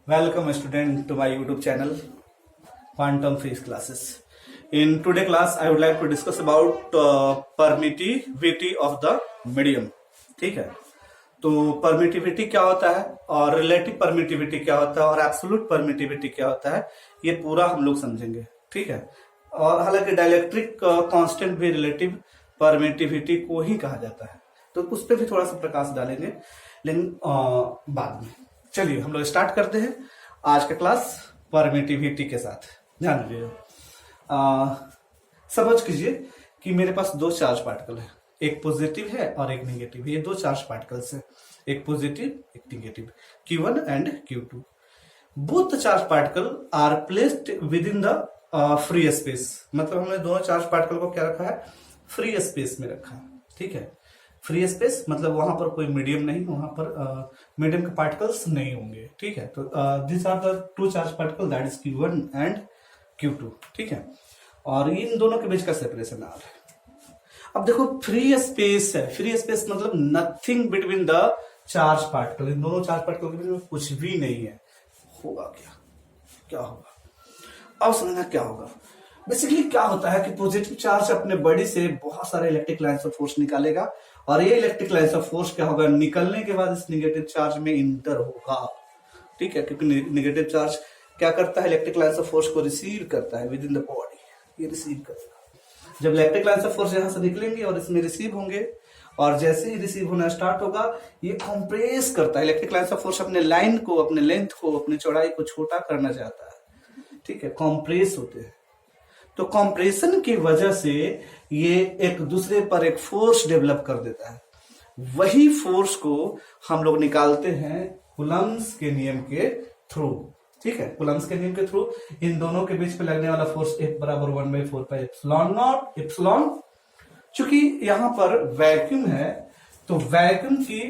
Welcome student to my YouTube channel Quantum Physics Classes. In today class I would like to discuss about permittivity of the medium. ठीक है, तो permittivity क्या होता है और relative permittivity क्या होता है और एब्सोल्यूट परमिटिविटी क्या होता है, ये पूरा हम लोग समझेंगे. ठीक है, और हालांकि डाइलेक्ट्रिक कांस्टेंट भी रिलेटिव परमिटिविटी को ही कहा जाता है, तो उस पर भी थोड़ा सा प्रकाश डालेंगे, लेकिन बाद में. चलिए हम लोग स्टार्ट करते हैं आज का क्लास परमिटिविटी के साथ. ध्यान दीजिए, समझ कीजिए कि मेरे पास दो चार्ज पार्टिकल है, एक पॉजिटिव है और एक नेगेटिव. ये दो चार्ज पार्टिकल्स है, एक पॉजिटिव एक negative, Q1 and Q2. Both charge particle are placed within the free space. मतलब हमने दोनों चार्ज पार्टिकल को क्या रखा है, फ्री स्पेस में रखा है. ठीक है, फ्री स्पेस मतलब वहां पर कोई मीडियम नहीं, वहां पर मीडियम के पार्टिकल्स नहीं होंगे. ठीक है, तो this are the two charge particle that is Q1 and Q2. ठीक है, और इन दोनों के बीच का सेपरेशन R है. अब देखो फ्री स्पेस है, फ्री स्पेस मतलब nothing between the charge particle. इन दोनों चार्ज पार्टिकल के बीच में कुछ भी नहीं है. होगा क्या, क्या होगा, अब समझना क्या होगा. बेसिकली क्या होता है कि पॉजिटिव चार्ज अपने बॉडी से बहुत सारे इलेक्ट्रिक लाइन्स ऑफ फोर्स निकालेगा, और ये इलेक्ट्रिक लाइन्स ऑफ फोर्स क्या होगा, निकलने के बाद इस नेगेटिव चार्ज में इंटर होगा. ठीक है, क्योंकि नेगेटिव चार्ज क्या करता है, इलेक्ट्रिक लाइन्स ऑफ फोर्स को रिसीव करता है विद इन द बॉडी. ये रिसीव करेगा. जब इलेक्ट्रिक लाइन्स ऑफ फोर्स यहां से निकलेंगे और इसमें रिसीव होंगे, और जैसे ही रिसीव होना स्टार्ट होगा ये कंप्रेस करता है. इलेक्ट्रिक लाइन्स ऑफ फोर्स अपने लाइन को, अपने लेंथ को, अपनी चौड़ाई को छोटा करना चाहता है. ठीक है, कंप्रेस होते हैं. तो कंप्रेशन की वजह से ये एक दूसरे पर एक फोर्स डेवलप कर देता है. वही फोर्स को हम लोग निकालते हैं कूलम्ब्स के नियम के थ्रू. ठीक है, कूलम्ब्स के नियम के थ्रू इन दोनों के बीच पे लगने वाला फोर्स F बराबर 1/4πε0 एप्सिलॉन. चूंकि यहां पर वैक्यूम है तो वैक्यूम की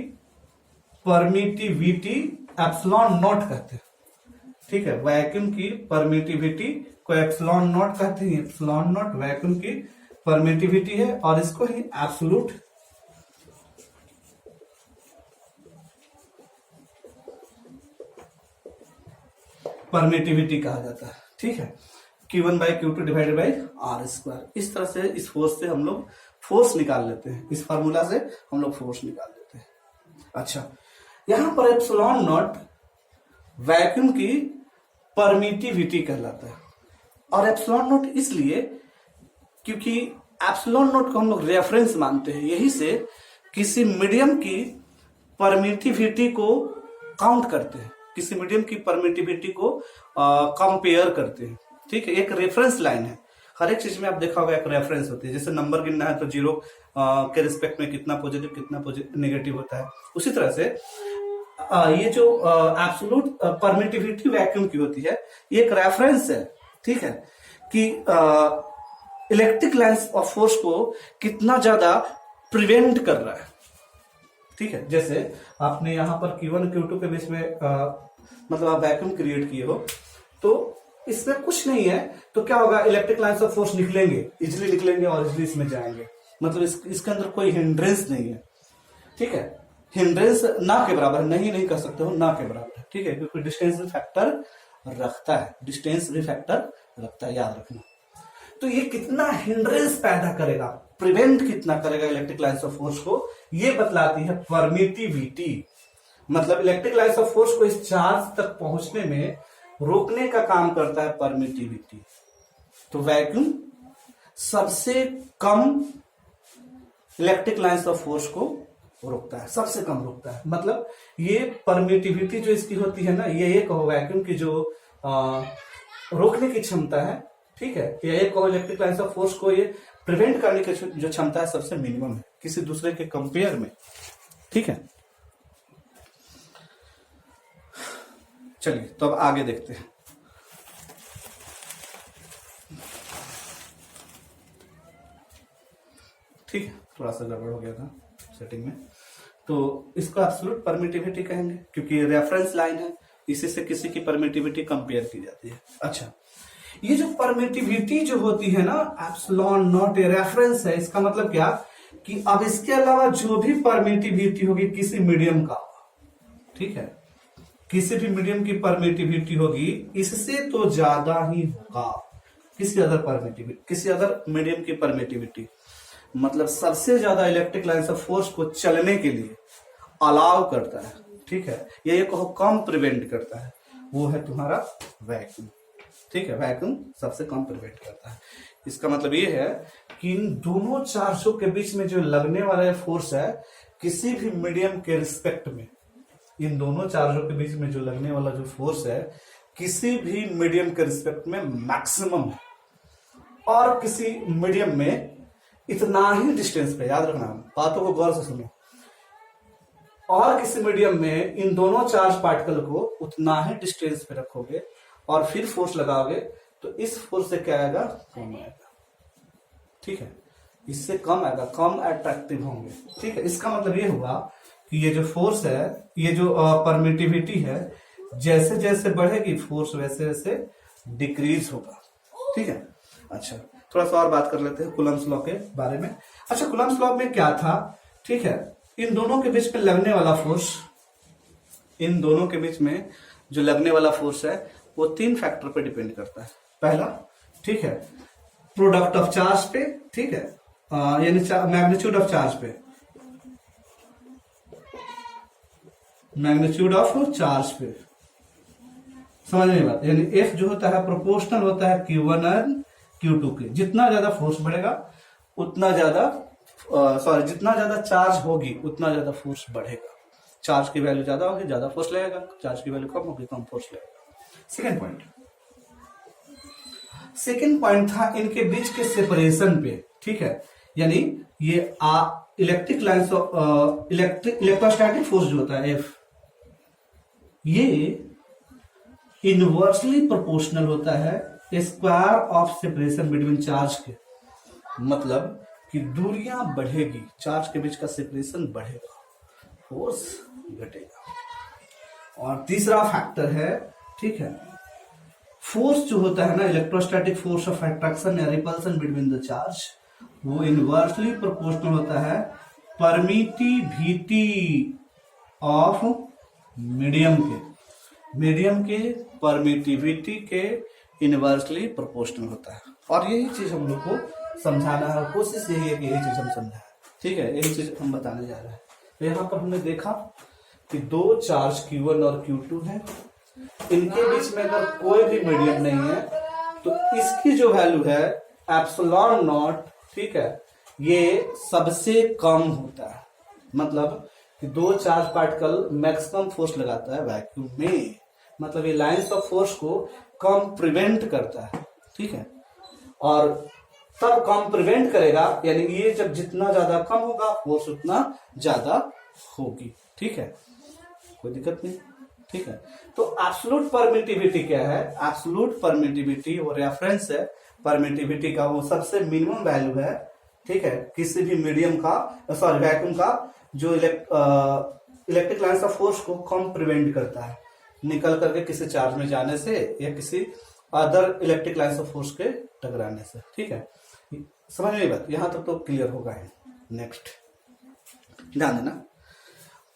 परमिटिविटी एप्सिलॉन नॉट कहते हैं. ठीक है, वैक्यूम की परमिटिविटी को एप्सिलॉन नॉट कहते हैं. एप्सिलॉन नॉट वैक्यूम की परमिटिविटी है, और इसको ही एब्सोल्यूट परमिटिविटी कहा जाता है. ठीक है, Q1/Q2 डिवाइडेड बाई R². इस तरह से इस फोर्स से हम लोग फोर्स निकाल लेते हैं. इस फार्मूला से हम लोग फोर्स निकाल लेते हैं. अच्छा, यहां पर एप्सिलॉन नॉट वैक्यूम की परमिटिविटी कहलाता है, और एप्सिलॉन नॉट इसलिए क्योंकि एप्सिलॉन नॉट को हम लोग रेफरेंस मानते हैं. यही से किसी मीडियम की परमिटिविटी को काउंट करते हैं, किसी मीडियम की परमिटिविटी को कंपेयर करते हैं. ठीक है, एक रेफरेंस लाइन है. हर एक चीज में आप देखा होगा एक रेफरेंस होती है. जैसे नंबर गिनना है तो जीरो के रिस्पेक्ट में कितना पॉजिटिव नेगेटिव होता है. उसी तरह से ये जो एब्सोल्यूट परमिटिविटी वैक्यूम की होती है, ये एक रेफरेंस है. ठीक है, कि इलेक्ट्रिक लाइन्स ऑफ फोर्स को कितना ज्यादा प्रिवेंट कर रहा है. ठीक है, जैसे आपने यहां पर Q1 Q2 के बीच में मतलब आप वैक्यूम क्रिएट किए हो, तो इसमें कुछ नहीं है, तो क्या होगा, इलेक्ट्रिक लाइन्स ऑफ फोर्स निकलेंगे, इजिली निकलेंगे और इजिली इसमें जाएंगे. मतलब इसके अंदर कोई हिंड्रेंस नहीं है. ठीक है, हिंड्रेंस ना के बराबर नहीं कह सकते हो, ना के बराबर है. ठीक है, क्योंकि डिस्टेंस भी फैक्टर रखता है, डिस्टेंस भी फैक्टर रखता है, याद रखना. तो ये कितना हिंड्रेंस पैदा करेगा, प्रिवेंट कितना करेगा इलेक्ट्रिक लाइन्स ऑफ फोर्स को, ये बतलाती है परमिटिविटी. मतलब इलेक्ट्रिक लाइन्स ऑफ फोर्स को इस चार्ज तक पहुंचने में रोकने का काम करता है परमिटिविटी. तो वैक्यूम सबसे कम इलेक्ट्रिक लाइन्स ऑफ फोर्स को रोकता है, सबसे कम रोकता है. मतलब ये परमिटिविटी जो इसकी होती है ना, ये एक वैक्यूम की जो रोकने की क्षमता है. ठीक है, ये एक इलेक्ट्रिक लाइन्स ऑफ फोर्स को ये प्रिवेंट करने की जो क्षमता है सबसे मिनिमम है किसी दूसरे के कंपेयर में. ठीक है, चलिए तो अब आगे देखते हैं. ठीक है, थोड़ा सा गड़बड़ हो गया था सेटिंग में. तो इसको एब्सोल्यूट परमिटिविटी कहेंगे क्योंकि रेफरेंस लाइन है, इसी से किसी की परमिटिविटी कंपेयर की जाती है. अच्छा, ये जो परमिटिविटी जो होती है ना, एप्सिलॉन नॉट ए रेफरेंस है. इसका मतलब क्या कि अब इसके अलावा जो भी परमिटिविटी होगी किसी मीडियम का, ठीक है, किसी भी मीडियम की परमिटिविटी होगी इससे तो ज्यादा ही होगा किसी अदर मीडियम की परमिटिविटी। मतलब सबसे ज्यादा इलेक्ट्रिक लाइन्स ऑफ फोर्स को चलने के लिए अलाउ करता है, ठीक है, ये कहो कम प्रिवेंट करता है, वो है तुम्हारा वैक्यूम। ठीक है, वैक्यूम सबसे कम प्रिवेंट करता है। इसका मतलब ये है कि इन दोनों चार्जों के बीच में जो लगने वाला फोर्स है किसी भी मीडियम के रिस्पेक्ट में, इन दोनों चार्जों के बीच में जो लगने वाला जो फोर्स है किसी भी मीडियम के रिस्पेक्ट में मैक्सिमम है, और किसी मीडियम में इतना ही डिस्टेंस पे, याद रखना, बातों को गौर से सुनो, और किसी मीडियम में इन दोनों चार्ज पार्टिकल को उतना ही डिस्टेंस पे रखोगे और फिर फोर्स लगाओगे तो इस फोर्स से क्या आएगा, कम आएगा। ठीक है, इससे कम आएगा, कम अट्रैक्टिव होंगे। ठीक है, इसका मतलब ये हुआ कि ये जो फोर्स है, ये जो परमिटिविटी है, जैसे जैसे बढ़ेगी फोर्स वैसे वैसे डिक्रीज होगा। ठीक है, अच्छा थोड़ा सा और बात कर लेते हैं कूलम्ब्स लॉ के बारे में। अच्छा, कूलम्ब्स लॉ में क्या था, ठीक है, इन दोनों के बीच में लगने वाला फोर्स, इन दोनों के बीच में जो लगने वाला फोर्स है वो 3 फैक्टर पे डिपेंड करता है। पहला, ठीक है, प्रोडक्ट ऑफ चार्ज पे, ठीक है, यानी मैग्नीट्यूड ऑफ चार्ज पे, मैग्नीट्यूड ऑफ चार्ज पे, समझ में बात, यानी F जो होता है प्रोपोर्शनल होता है Q1 और Q2 के। जितना ज्यादा फोर्स बढ़ेगा उतना ज्यादा जितना ज्यादा चार्ज होगी उतना ज्यादा फोर्स बढ़ेगा। चार्ज की वैल्यू ज्यादा होगी ज्यादा फोर्स लगेगा, चार्ज की वैल्यू कम होगी कम फोर्स लगेगा। सेकेंड पॉइंट था इनके बीच के सेपरेशन पे। ठीक है, यानी ये electric lines of electrostatic force जो होता है F, ये इनवर्सली प्रोपोर्शनल होता है square of separation between charge के। मतलब कि दूरियां बढ़ेगी, चार्ज के बीच का सेपरेशन बढ़ेगा, फोर्स घटेगा। और तीसरा फैक्टर है, ठीक है, फोर्स जो होता है ना, इलेक्ट्रोस्टैटिक फोर्स ऑफ अट्रैक्शन या रिपल्सन बिटवीन द चार्ज, वो इनवर्सली प्रोपोर्शनल होता है परमिटिविटी ऑफ मीडियम के परमिटिविटी के इनवर्सली प्रोपोर्शनल होता है। और यही चीज हम लोग को समझाना है, कोशिश यही है कि यही चीज हम समझाएं। ठीक है, यही चीज हम बताने जा रहे हैं। तो यहाँ पर हमने देखा कि 2 चार्ज Q1 और Q2 है, इनके बीच में अगर कोई भी मीडियम नहीं है तो इसकी जो वैल्यू है एप्सिलॉन नॉट, ठीक है, ये सबसे कम होता है। मतलब कि 2 चार्ज पार्टिकल मैक्सिमम फोर्स लगाता है वैक्यूम में, मतलब ये लाइंस ऑफ फोर्स को कम प्रिवेंट करता है। ठीक है, और तब कम प्रिवेंट करेगा, यानी ये जब जितना ज्यादा कम होगा फोर्स उतना ज्यादा होगी। ठीक है, कोई दिक्कत नहीं। ठीक है, तो एब्सोल्यूट परमिटिविटी क्या है, एब्सोल्यूट परमिटिविटी वो रेफरेंस है परमिटिविटी का, वो सबसे मिनिमम वैल्यू है। ठीक है, किसी भी मीडियम का, सॉरी वैक्यूम का, जो इलेक्ट्रिक लाइन्स ऑफ फोर्स को कम प्रिवेंट करता है निकल करके किसी चार्ज में जाने से या किसी other electric lines of force के टकराने से। ठीक है, समझ में बात, यहां तक तो क्लियर होगा है। नेक्स्ट ध्यान देना,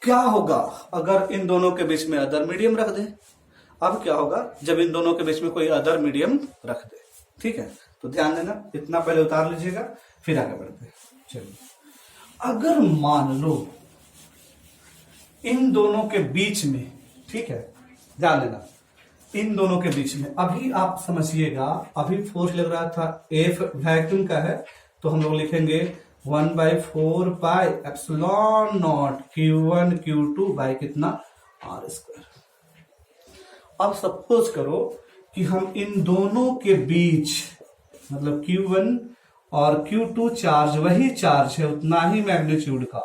क्या होगा अगर इन दोनों के बीच में अदर मीडियम रख दे। अब क्या होगा जब इन दोनों के बीच में कोई अदर मीडियम रख दे। ठीक है, तो ध्यान देना, इतना पहले उतार लीजिएगा फिर आगे बढ़ते हैं। चलिए, अगर मान लो इन दोनों के बीच में, ठीक है, ध्यान देना, इन दोनों के बीच में अभी आप समझिएगा, अभी फोर्स लग रहा था F वैक्यूम का है, तो हम लोग लिखेंगे 1/4 pi epsilon not Q1 Q2 by कितना R²। अब सपोज करो कि हम इन दोनों के बीच, मतलब Q1 और Q2 चार्ज वही चार्ज है, उतना ही मैग्नीट्यूड का,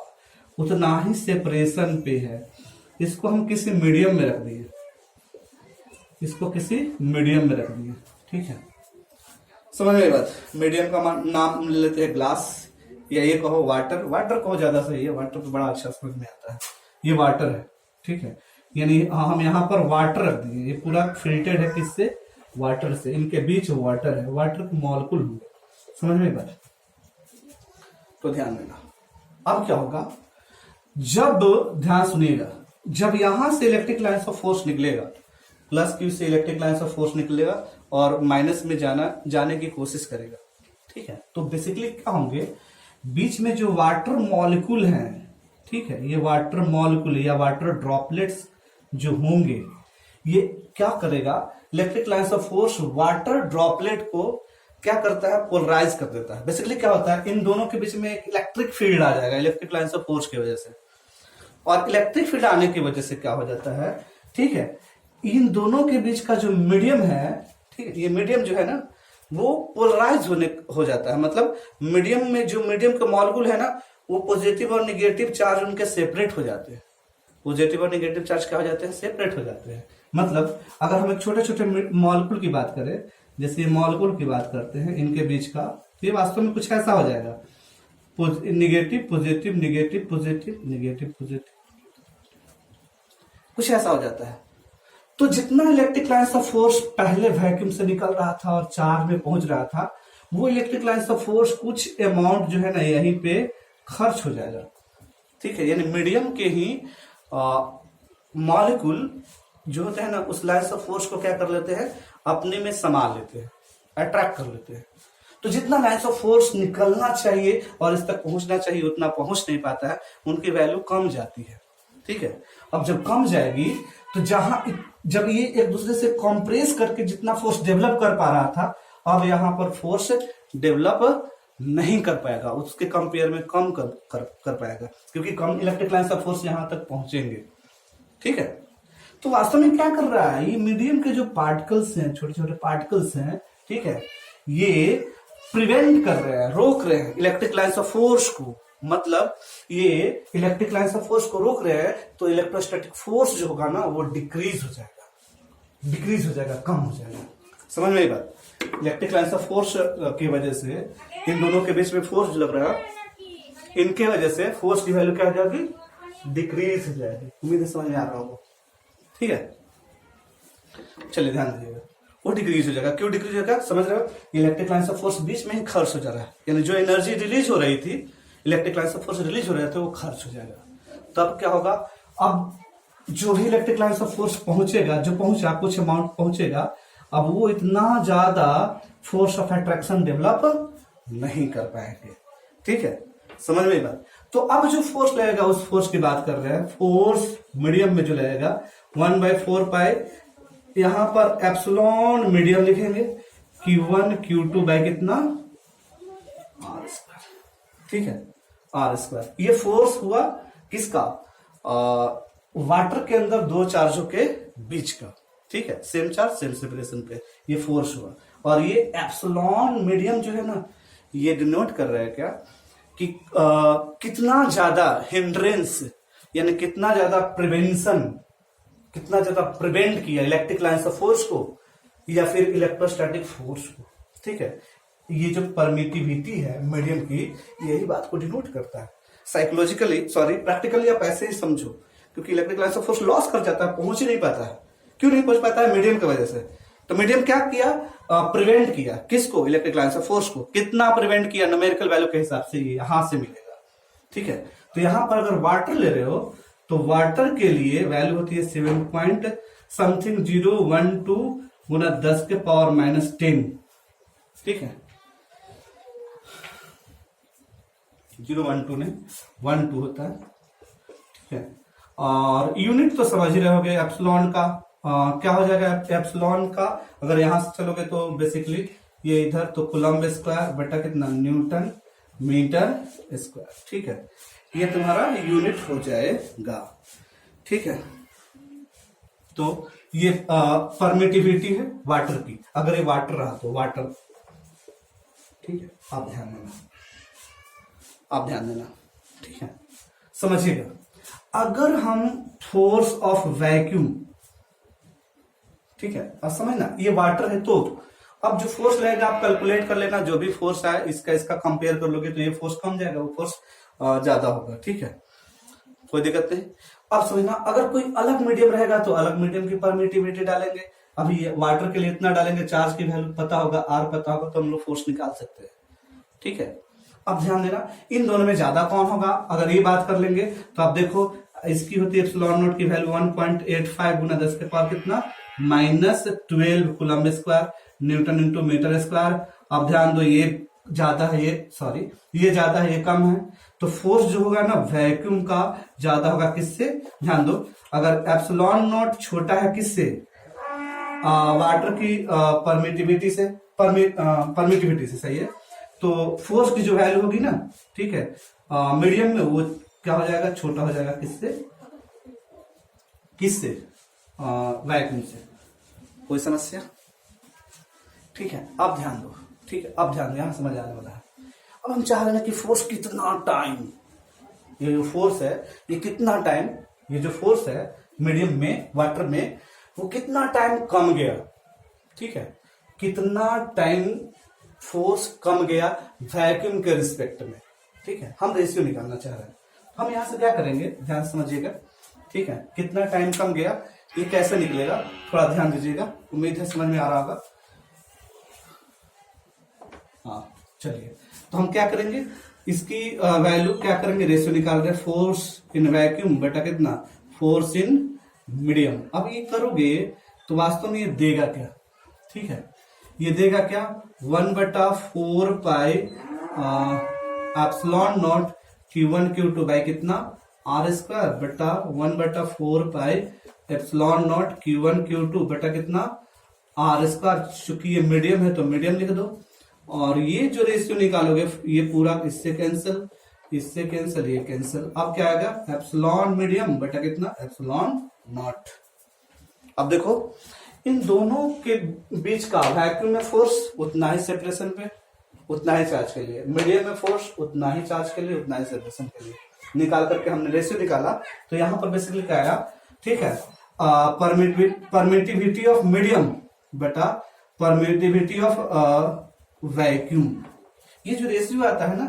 उतना ही सेपरेशन पे है, इसको हम किसी मीडियम में रख दिए, इसको किसी मीडियम में रख दिए। ठीक है, समझ में बात, मीडियम का नाम ले लेते हैं ग्लास, या ये कहो वाटर, वाटर कहो ज्यादा सही है, वाटर तो बड़ा अच्छा समझ में आता है, ये वाटर है। ठीक है, यानी हम यहाँ पर वाटर रख दिए, ये पूरा फिल्टर्ड है किससे, वाटर से, इनके बीच वाटर है, वाटर के मॉलिक्यूल होंगे, समझ में बात। तो ध्यान देना, अब क्या होगा जब, ध्यान सुनिएगा, जब यहां से इलेक्ट्रिक लाइन्स ऑफ फोर्स निकलेगा, प्लस क्यू से इलेक्ट्रिक लाइन्स ऑफ फोर्स निकलेगा और माइनस में जाने की कोशिश करेगा, ठीक है। तो बेसिकली क्या होंगे, बीच में जो वाटर मॉलिक्यूल हैं, ठीक है, ये वाटर मॉलिक्यूल या वाटर ड्रॉपलेट्स जो होंगे, ये क्या करेगा, electric lines of force water droplet को क्या करता है, पोलराइज कर देता है। बेसिकली क्या होता है, इन दोनों के बीच में एक इलेक्ट्रिक फील्ड आ जाएगा इलेक्ट्रिक लाइन्स ऑफ फोर्स की वजह से, और इलेक्ट्रिक फील्ड आने की वजह से क्या हो जाता है, ठीक है, इन दोनों के बीच का जो मीडियम है, ठीक है, ये मीडियम जो है ना वो पोलराइज हो जाता है। मतलब मीडियम में जो मीडियम का मॉलिक्यूल है ना, वो पॉजिटिव और निगेटिव चार्ज उनके सेपरेट हो जाते हैं। पॉजिटिव और निगेटिव चार्ज क्या हो जाते हैं, सेपरेट हो जाते हैं। मतलब अगर हम एक छोटे छोटे मॉलिक्यूल की बात करें, जैसे ये मॉलिक्यूल की बात करते हैं, इनके बीच का, तो ये वास्तव में कुछ ऐसा हो जाएगा, negative positive negative positive negative positive, कुछ ऐसा हो जाता है। तो जितना इलेक्ट्रिक लाइन्स ऑफ फोर्स पहले वैक्यूम से निकल रहा था और चार्ज में पहुंच रहा था, वो इलेक्ट्रिक लाइन्स ऑफ फोर्स कुछ अमाउंट जो है ना यहीं पे खर्च हो जाएगा, ठीक है। यानी मीडियम के ही मॉलिक्यूल जो होते हैं ना, उस लाइन्स ऑफ फोर्स को क्या कर लेते हैं, अपने में समा लेते हैं, अट्रैक्ट कर लेते हैं। तो जितना लाइन्स ऑफ फोर्स निकलना चाहिए और इस तक पहुंचना चाहिए उतना पहुंच नहीं पाता है, उनकी वैल्यू कम जाती है, ठीक है। अब जब कम जाएगी तो जब ये एक दूसरे से कॉम्प्रेस करके जितना फोर्स डेवलप कर पा रहा था, अब यहां पर फोर्स डेवलप नहीं कर पाएगा, उसके कंपेयर में कम कर पाएगा, क्योंकि कम इलेक्ट्रिक लाइन्स ऑफ फोर्स यहां तक पहुंचेंगे, ठीक है। तो वास्तव में क्या कर रहा है, ये मीडियम के जो पार्टिकल्स हैं, छोटे छोटे पार्टिकल्स हैं, ठीक है, ये प्रिवेंट कर रहे हैं, रोक रहे हैं इलेक्ट्रिक लाइन्स ऑफ फोर्स को। मतलब ये इलेक्ट्रिक लाइन्स ऑफ फोर्स को रोक रहे हैं, तो इलेक्ट्रोस्टैटिक फोर्स जो होगा ना वो डिक्रीज हो जाएगा, कम हो जाएगा। समझ में आई बात, इलेक्ट्रिक लाइन्स ऑफ फोर्स की वजह से इन दोनों के बीच में फोर्स जो लग रहा है, इनके वजह से फोर्स की वैल्यू क्या हो जाएगी, डिक्रीज हो जाएगी। उम्मीद है समझ में आ रहा होगा, ठीक है। चलिए ध्यान दीजिएगा, वो डिक्रीज हो जाएगा। क्यों डिक्रीज हो जाएगा, समझ रहे हो, इलेक्ट्रिक लाइन्स ऑफ फोर्स बीच में ही खर्च हो जा रहा है, यानी जो एनर्जी रिलीज हो रही थी, electric lines of force release हो रहे थे, वो खर्च हो जाएगा। तब क्या होगा, अब जो भी इलेक्ट्रिक लाइन्स ऑफ फोर्स पहुंचेगा, जो पहुंचा कुछ अमाउंट पहुंचेगा, अब वो इतना ज्यादा फोर्स ऑफ अट्रैक्शन डेवलप नहीं कर पाएंगे, ठीक है। समझ में बात। तो अब जो फोर्स लगेगा उस फोर्स की बात कर रहे हैं, फोर्स मीडियम में जो लगेगा 1/4 पाई, यहां पर एप्सिलॉन मीडियम लिखेंगे, Q1 Q2 बाय कितना, R², ठीक है, R²। ये फोर्स हुआ किसका, वाटर के अंदर दो चार्जों के बीच का, ठीक है, सेम चार्ज सेम सेपरेशन पे ये फोर्स हुआ। और ये एप्सिलॉन मीडियम जो है ना, ये डिनोट कर रहा है क्या कि कितना ज्यादा हिंड्रेंस, यानी कितना ज्यादा प्रिवेंशन, कितना ज्यादा प्रिवेंट किया इलेक्ट्रिक लाइन्स ऑफ फोर्स को या फिर इलेक्ट्रोस्टैटिक फोर्स को, ठीक है। ये जो परमिटिविटी है मीडियम की, यही बात को डिनोट करता है। साइकोलॉजिकली सॉरी प्रैक्टिकली आप ऐसे ही समझो, क्योंकि electric lines of force loss कर जाता है, पहुंच ही नहीं पाता है। क्यों नहीं पहुंच पाता है, मीडियम की वजह से। तो मीडियम क्या किया, प्रिवेंट किया किसको, इलेक्ट्रिक लाइन्स ऑफ फोर्स को। कितना प्रिवेंट किया, न्यूमेरिकल वैल्यू के हिसाब से ये यहां से मिलेगा, ठीक है। तो यहां पर अगर वाटर ले रहे हो तो वाटर के लिए वैल्यू होती है 7.012 गुना 10 के पावर -10, ठीक है, 012 नहीं 12 होता है, ठीक है। और यूनिट तो समझ ही रहे होगे एप्सिलॉन का, क्या हो जाएगा एप्सिलॉन का, अगर यहां से चलोगे तो बेसिकली ये इधर तो कूलम्ब स्क्वायर बटा कितना, न्यूटन मीटर स्क्वायर, ठीक है। ये तुम्हारा यूनिट हो जाएगा, ठीक है। तो ये परमिटिविटी है वाटर की, अगर ये वाटर रहा तो वाटर, ठीक है। आप ध्यान देना, ठीक है, समझिएगा। अगर हम फोर्स ऑफ वैक्यूम, ठीक है, अब समझना, ये वाटर है तो अब जो फोर्स लगेगा आप कैलकुलेट कर लेना, जो भी फोर्स आए इसका कंपेयर कर लोगे तो ये फोर्स कम जाएगा, वो फोर्स ज्यादा होगा, ठीक है, कोई दिक्कत नहीं। अब समझना, अगर कोई अलग मीडियम रहेगा तो अलग मीडियम की परमिटिविटी डालेंगे। अभी वाटर के लिए इतना डालेंगे, चार्ज की वैल्यू पता होगा, आर पता होगा, तो हम लोग फोर्स निकाल सकते हैं, ठीक है। अब ध्यान देना, इन दोनों में ज्यादा कौन होगा, अगर ये बात कर लेंगे तो आप देखो इसकी होती है एप्सिलॉन नॉट की वैल्यू 1.85 गुना 10 के पावर कितना -12 coulomb square newton into metre square. अब ध्यान दो, ये ज्यादा है, ये ज्यादा है, ये कम है, तो फोर्स जो होगा ना वैक्यूम का ज्यादा होगा किससे, ध्यान दो, अगर एप्सिलॉन नॉट छोटा है किससे, वाटर की परमिटिविटी से, परमिटिविटी से, सही है, तो फोर्स की जो वैल्यू होगी ना, ठीक है, मीडियम में वो क्या हो जाएगा, छोटा हो जाएगा किससे वैक्यूम से। कोई समस्या? ठीक है, अब ध्यान दो, ठीक है, अब ध्यान दो, यहां समझ आने वाला है। अब हम चाह रहे हैं कि फोर्स कितना टाइम, ये जो फोर्स है ये कितना टाइम, ये जो फोर्स है मीडियम में, वाटर में, वो कितना टाइम कम गया, ठीक है, कितना टाइम फोर्स कम गया वैक्यूम के रिस्पेक्ट में, ठीक है, हम रेशियो निकालना चाह रहे हैं। हम यहां से क्या करेंगे, ध्यान समझिएगा, ठीक है, कितना टाइम कम गया, ये कैसे निकलेगा, थोड़ा ध्यान दीजिएगा, उम्मीद है समझ में आ रहा होगा। हाँ चलिए, तो हम क्या करेंगे, इसकी वैल्यू क्या करेंगे, रेशियो निकाल रहे हैं, फोर्स इन वैक्यूम बटा कितना, फोर्स इन मीडियम। अब ये करोगे तो वास्तव में ये देगा क्या, ठीक है, ये देगा क्या, 1/4 pi epsilon not Q1 Q2 by कितना R स्क्वायर बटा 1/4 pi epsilon not Q1 Q2 बटा कितना R स्क्वायर। चूंकि ये मीडियम है तो मीडियम लिख दो, और ये जो रेशियो निकालोगे ये पूरा इससे कैंसिल, इससे कैंसिल, ये कैंसिल। अब क्या आएगा, एप्सिलॉन मीडियम बटा कितना एप्सिलॉन नॉट। अब देखो इन दोनों के बीच का वैक्यूम में फोर्स उतना ही सेपरेशन पे, उतना ही चार्ज के लिए, मीडियम में फोर्स उतना ही चार्ज के लिए, उतना ही सेपरेशन के लिए। निकाल करके हमने रेशियो निकाला, तो यहां पर बेसिकली क्या आया, ठीक है, परमिटिविटी ऑफ मीडियम बटा परमिटिविटी ऑफ वैक्यूम। ये जो रेशियो आता है ना,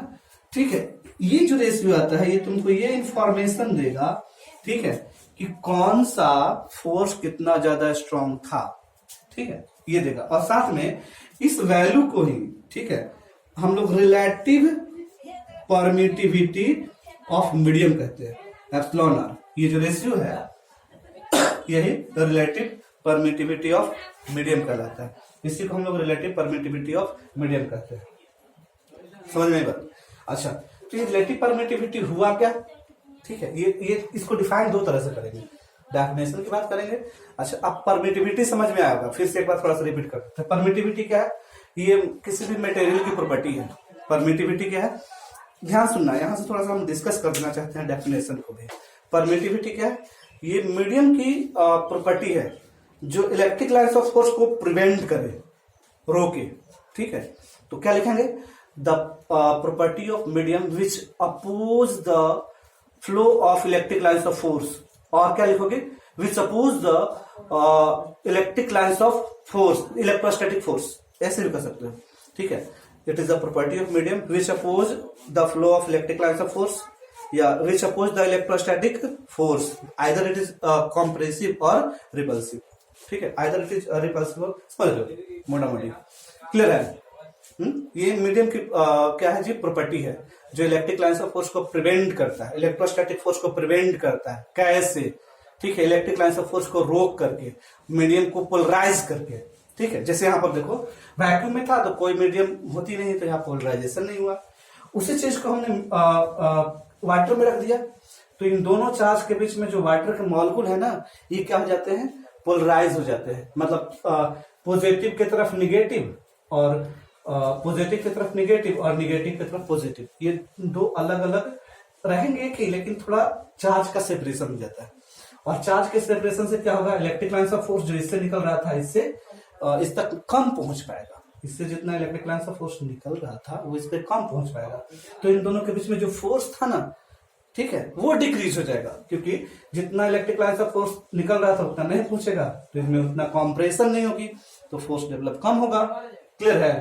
ठीक है, ये जो रेशियो आता है ये तुमको ये इंफॉर्मेशन देगा, ठीक है, कि कौन सा फोर्स कितना ज्यादा स्ट्रांग था, ठीक है, ये देगा। और साथ में इस वैल्यू को ही, ठीक है, हम लोग रिलेटिव परमिटिविटी ऑफ मीडियम कहते हैं, एप्सिलॉन आर। ये जो रेशियो है यही रिलेटिव परमिटिविटी ऑफ मीडियम कहलाता है, इसी को हम लोग रिलेटिव परमिटिविटी ऑफ मीडियम कहते हैं। समझ में आई बात? अच्छा, तो ये रिलेटिव परमिटिविटी हुआ क्या, ठीक है, ये इसको डिफाइन दो तरह से करेंगे, डेफिनेशन की बात करेंगे। अच्छा, अब परमिटिविटी समझ में आएगा, फिर से एक बार थोड़ा सा रिपीट करते हैं। परमिटिविटी क्या है, ये किसी भी मटेरियल की प्रॉपर्टी है। परमिटिविटी क्या है, ध्यान सुनना, यहां से थोड़ा सा हम डिस्कस कर देना चाहते हैं डेफिनेशन को भी। परमिटिविटी क्या है, ये मीडियम की प्रॉपर्टी है जो इलेक्ट्रिक लाइन्स ऑफ फोर्स को प्रिवेंट करे, रोके, ठीक है। तो क्या लिखेंगे, the property of medium which oppose the flow of electric lines of force, और क्या लिखोगे, which oppose the electric lines of force, electrostatic force, ऐसे भी कर सकते हो, ठीक है। It is the property of medium which oppose the flow of electric lines of force, या which oppose the electrostatic force, either it is compressive और repulsive, ठीक है, आइदर इट इज रिपल्सिव और, समझ लो मोटा मोटी, क्लियर है। ये मीडियम की क्या है जी, प्रॉपर्टी है जो इलेक्ट्रिक लाइन्स ऑफ फोर्स को प्रिवेंट करता है, इलेक्ट्रोस्टैटिक फोर्स को प्रिवेंट करता है। कैसे, ठीक है, इलेक्ट्रिक लाइन्स ऑफ फोर्स को रोक करके, मीडियम को पोलराइज करके, ठीक है। जैसे यहां पर देखो वैक्यूम में था तो कोई मीडियम होती नहीं, तो यहाँ पोलराइजेशन नहीं हुआ। उसी चीज को हमने वाटर में रख दिया, तो इन दोनों चार्ज के बीच में जो वाटर के मॉलिक्यूल है ना, ये क्या हो जाते हैं, पोलराइज हो जाते हैं, मतलब पॉजिटिव की तरफ निगेटिव और पॉजिटिव की तरफ निगेटिव और निगेटिव की तरफ पॉजिटिव, ये दो अलग अलग रहेंगे एक ही, लेकिन थोड़ा चार्ज का सेपरेशन हो जाता है। और चार्ज के सेपरेशन से क्या होगा, इलेक्ट्रिक लाइन्स ऑफ फोर्स जो इससे निकल रहा था इससे इस तक कम पहुंच पाएगा, इससे जितना इलेक्ट्रिक लाइन्स ऑफ फोर्स निकल रहा था वो इस पे कम पहुंच पाएगा। तो इन दोनों के बीच में जो फोर्स था ना, ठीक है, वो डिक्रीज हो जाएगा, क्योंकि जितना इलेक्ट्रिक लाइन्स ऑफ फोर्स निकल रहा था उतना नहीं पहुंचेगा, तो इसमें उतना कॉम्प्रेशन नहीं होगी, तो फोर्स डेवलप कम होगा। क्लियर है?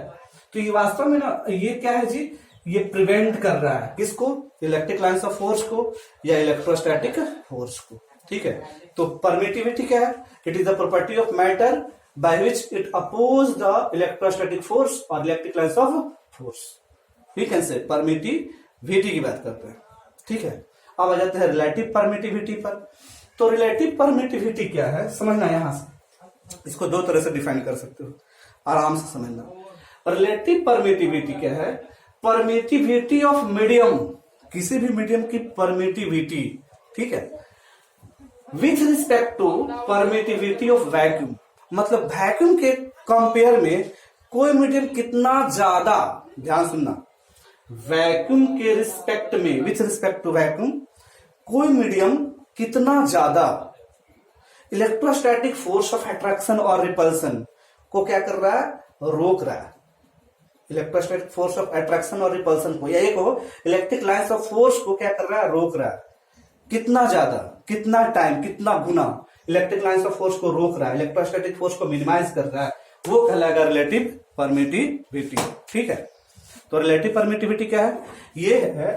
तो ये वास्तव में ना, ये क्या है जी, ये प्रिवेंट कर रहा है किसको, इलेक्ट्रिक लाइन्स ऑफ फोर्स को या इलेक्ट्रोस्टैटिक फोर्स को, ठीक है। तो परमिटिविटी क्या है, it is the property of matter by which it oppose the electrostatic force और electric lines of force. We can say permittivity की बात करते हैं, ठीक है। अब आ जाते हैं रिलेटिव परमिटिविटी पर। तो रिलेटिव परमिटिविटी क्या है समझना, यहां से इसको दो तरह से डिफाइन कर सकते हो, आराम से समझना। रिलेटिव परमिटिविटी क्या है, परमिटिविटी ऑफ मीडियम, किसी भी मीडियम की परमिटिविटी, ठीक है, with respect to permittivity of vacuum, मतलब वैक्यूम के कंपेयर में कोई मीडियम कितना ज्यादा, ध्यान सुनना, वैक्यूम के रिस्पेक्ट में, विथ रिस्पेक्ट टू वैक्यूम, कोई मीडियम कितना ज्यादा इलेक्ट्रोस्टैटिक फोर्स ऑफ अट्रैक्शन और रिपल्सन को क्या कर रहा है, रोक रहा है। इलेक्ट्रोस्टैटिक फोर्स ऑफ अट्रैक्शन और रिपल्सन को, या एक हो इलेक्ट्रिक लाइन्स ऑफ फोर्स को क्या कर रहा है, रोक रहा है। कितना ज्यादा, कितना टाइम, कितना गुना इलेक्ट्रिक लाइन्स ऑफ फोर्स को रोक रहा है, इलेक्ट्रोस्टैटिक फोर्स को मिनिमाइज कर रहा है, वो कहलाएगा रिलेटिव परमिटिविटी। ठीक है, तो रिलेटिव परमिटिविटी क्या है, ये है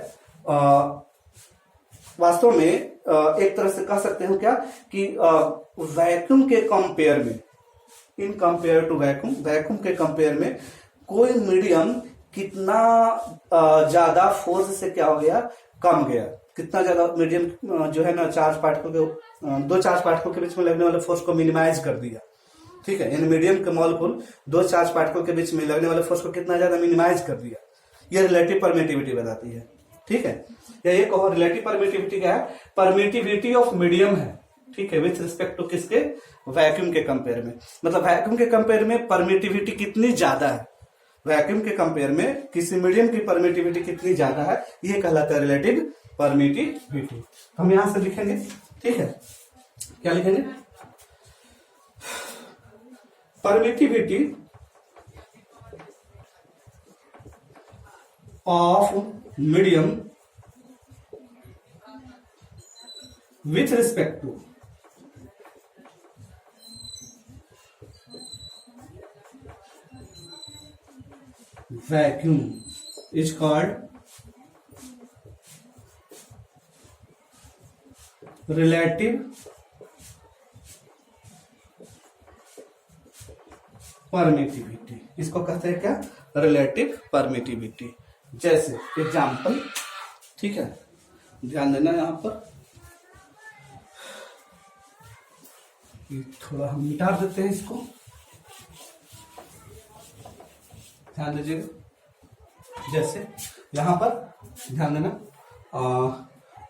वास्तव में एक तरह से कह सकते हो क्या कि वैक्यूम के कंपेयर में, in compare to vacuum, vacuum के कंपेयर में कोई मीडियम कितना ज्यादा फोर्स से क्या हो गया, कम गया, कितना ज्यादा मीडियम जो है ना चार्ज पार्टिकल के, दो चार्ज पार्टिकल के बीच में लगने वाले फोर्स को मिनिमाइज कर दिया। ठीक है, यानी मीडियम के मॉलिक्यूल दो चार्ज पार्टिकल के बीच में लगने वाले फोर्स को कितना ज्यादा मिनिमाइज कर दिया, यह रिलेटिव परमिटिविटी बताती है। ठीक है, या ये कहो रिलेटिव परमिटिविटी क्या है, परमिटिविटी ऑफ मीडियम है। ठीक है, विथ रिस्पेक्ट टू किसके, वैक्यूम के कंपेयर में, मतलब वैक्यूम के कंपेयर में परमिटिविटी कितनी ज्यादा है, वैक्यूम के कंपेयर में किसी मीडियम की परमिटिविटी कितनी ज्यादा है, ये कहलाता है रिलेटिव परमिटिविटी। हम यहां से लिखेंगे, ठीक है, क्या लिखेंगे, permittivity of medium with respect to vacuum is called relative permittivity, इसको कहते हैं क्या, रिलेटिव परमिटिविटी। जैसे एग्जाम्पल, ठीक है, ध्यान देना यहां पर, थोड़ा हम मिटा देते हैं इसको, ध्यान दीजिएगा। जैसे यहां पर ध्यान देना,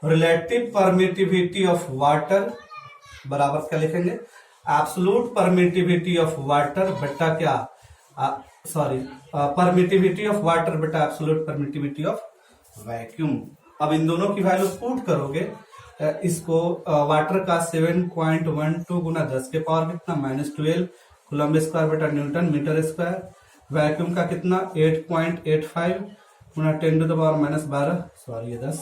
रिलेटिव परमिटिविटी ऑफ वाटर बराबर क्या लिखेंगे, एब्सोल्यूट परमिटिविटी ऑफ वाटर बटा क्या, सॉरी, परमिटिविटी ऑफ वाटर बटा एब्सोल्यूट परमिटिविटी ऑफ वैक्यूम। अब इन दोनों की वैल्यू पुट करोगे, इसको वाटर का 7.12 गुना 10 के पावर कितना, -12 कूलम्ब स्क्वायर बटा न्यूटन मीटर स्क्वायर, वैक्यूम का कितना 8.85 गुना 10⁻⁻12, सॉरी ये 10